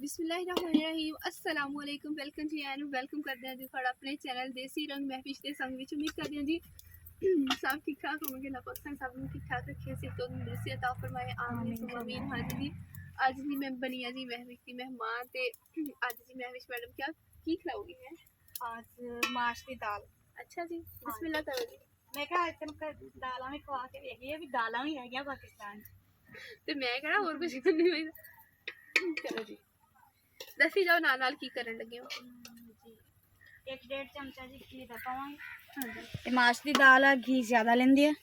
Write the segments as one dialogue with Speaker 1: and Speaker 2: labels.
Speaker 1: बिस्मिल्लाहिर्रहमानिर्रहीम अस्सलाम वालेकुम वेलकम जी एंड वेलकम करते हैं जी थोड़ा अपने चैनल देसी रंग महफिश के संग विच उम्मीद करते हैं जी सब ठीक ठाक होंगे। अल्लाह पाक सब ठीक ठाक रखे से तो तंदुरुस्ती अता फरमाए आमीन आमीन। हाँ जी अज जी मैं बनी है जी महफिश की मेहमान ते अज जी महफिश मैडम क्या की खिलाओगी है
Speaker 2: आज माश की दाल।
Speaker 1: अच्छा जी बिस्मिल्लाह करो जी।
Speaker 2: मैं क्या तेन दाल भी खवा के देखी भी दाल भी है पाकिस्तान
Speaker 1: ते मैं कहना और कुछ नहीं होई। चलो जी दसी जाओ नाल की करन लगे हो।
Speaker 2: जी 1-1.5 चमचा जी घी का पावांगे। हाँ जी माश की दाल है घी ज्यादा लेंदी है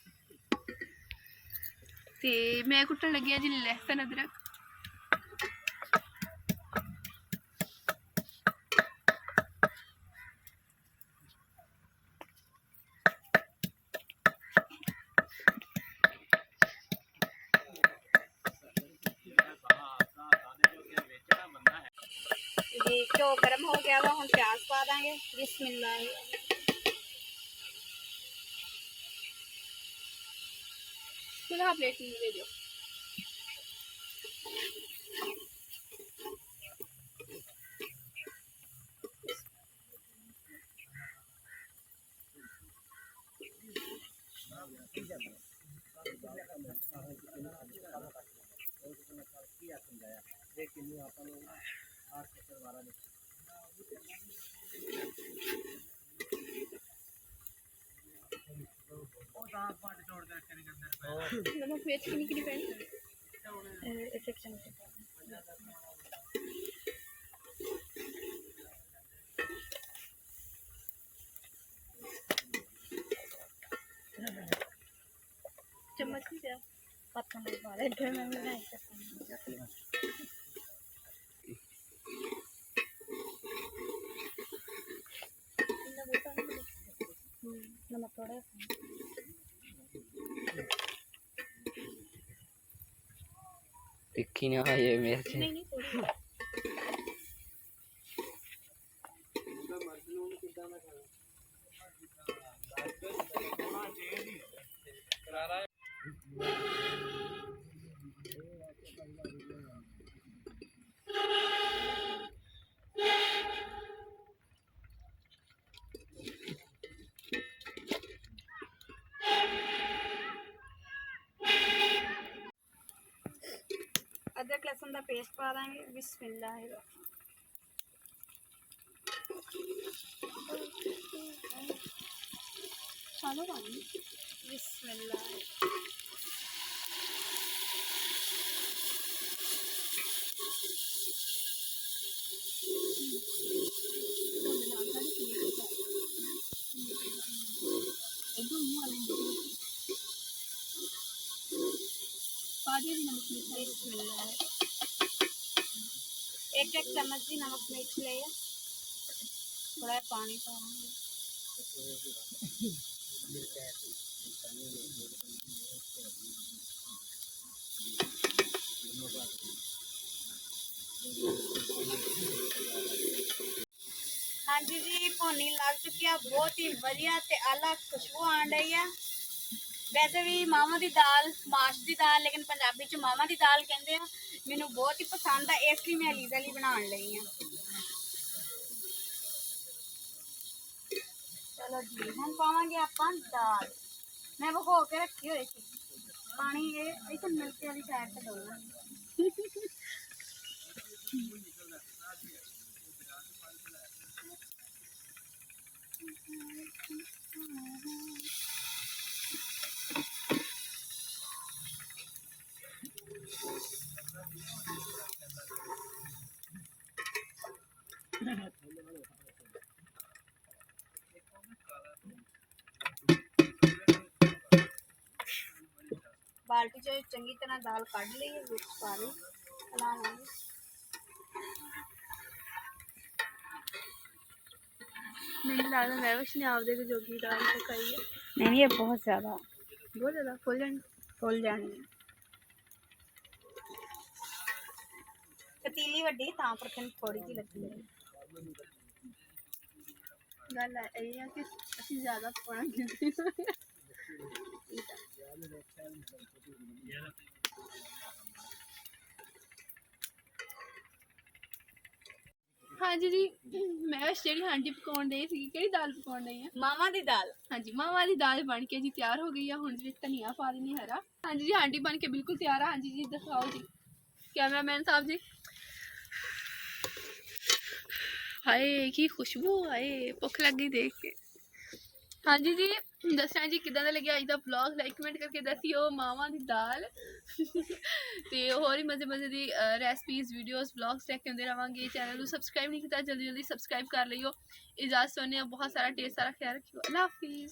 Speaker 1: ते मैं कुटन लगी है जी लहसुन अदरक।
Speaker 2: जी घ्यो गर्म हो गया वा हम प्याज पा देंगे। बिस्मिल्लाह
Speaker 1: चलो प्लेट दे दो। नमक मिर्च कितनी पैनी
Speaker 2: एक चमचे
Speaker 1: चम्मच की क्या
Speaker 2: पत्ता नहीं पा रहे घर में बनाई सकते नमक थोड़ा
Speaker 3: तिखी ना ये मिर्च
Speaker 1: नहीं नहीं थोड़ी
Speaker 2: अदरक लहसुन का पेस्ट पा देंगे। बिस्मिल्लाह
Speaker 1: चलो पानी
Speaker 2: बिस्मिल्लाह
Speaker 1: एकदम मुंह वाले पाजी भी नमक मिर्च
Speaker 2: बिस्मिल्लाह 1-1 चम्मच जी नमक मिर्च ले थोड़ा पानी पाएंगे। हाँ जी जी भोनी लग चुकी है बहुत ही वधिया ते अलग खुशबू आन रही है। वैसे भी मामा की दाल माश की दाल लेकिन पंजाबी च मामा की दाल कहते हैं मैनू बहुत ही पसंद है इसलिए मैं अलीजा लिए बना रही हूँ। चलो जी हम पावे आप दाल मैं भगो के रखी हुई थी पानी ये इस मिलके वाली साइड से दो बाल्टी चो चंगी तरह दाल कढ़ ली है पा ली हलावांगे।
Speaker 1: नहीं लाना मैं कुछ नहीं आप देखो जोगी दाल पकाई है।
Speaker 2: नहीं ये बहुत ज़्यादा
Speaker 1: फुल जानी
Speaker 2: पतीली वड्डी तां पर थोड़ी जी लगी है।
Speaker 1: गल है कि असं ज्यादा पाना ਹਾਂਜੀ ਜੀ ਮੈਂ ਜਿਹੜੀ ਹਾਂਡੀ ਪਕਾਉਣ ਡਈ ਸੀ ਕਿਹੜੀ ਦਾਲ ਪਕਾਉਣ ਡਈ ਆ
Speaker 2: ਮਾਵਾਂ ਦੀ ਦਾਲ।
Speaker 1: ਹਾਂਜੀ ਮਾਵਾਂ ਦੀ ਦਾਲ ਬਣ ਕੇ ਜੀ ਤਿਆਰ ਹੋ ਗਈ ਆ ਹੁਣ ਵਿੱਚ ਧਨੀਆ ਪਾ ਦਿੰਨੀ ਹਰਾ ਹਾਂਜੀ ਜੀ ਹਾਂਡੀ ਬਣ ਕੇ ਬਿਲਕੁਲ ਤਿਆਰ ਆ ਹਾਂਜੀ ਜੀ ਦਿਖਾਓ ਜੀ ਕੈਮਰਾਮੈਨ ਸਾਹਿਬ ਜੀ ਹਾਏ ਕੀ ਖੁਸ਼ਬੂ ਆਏ ਭੁੱਖ ਲੱਗ ਗਈ ਦੇਖ ਕੇ ਹਾਂਜੀ ਜੀ ਦੱਸਣਾ ਜੀ ਕਿੱਦਾਂ ਦਾ ਲੱਗਿਆ ਅੱਜ ਦਾ ਵਲੌਗ ਲਾਈਕ ਕਮੈਂਟ ਕਰਕੇ ਦੱਸਿਓ ਮਾਵਾਂ ਦੀ ਦਾਲ ਤੇ ਹੋਰ ਹੀ ਮਜ਼ੇ ਦੀ ਰੈਸਪੀਜ਼ ਵੀਡੀਓਜ਼ ਵਲੌਗਸ ਲੈ ਕੇ ਆਉਂਦੇ ਰਵਾਂਗੇ ਚੈਨਲ ਨੂੰ ਸਬਸਕ੍ਰਾਈਬ ਨਹੀਂ ਕੀਤਾ ਜਲਦੀ ਸਬਸਕ੍ਰਾਈਬ ਕਰ ਲਿਓ ਇਜਾਜ਼ਤ ਹੋਣੇ ਬਹੁਤ ਸਾਰਾ ਢੇਰ ਸਾਰਾ ਖਿਆਲ ਰੱਖਿਓ ਅੱਲਾਹ ਹਾਫਿਜ਼।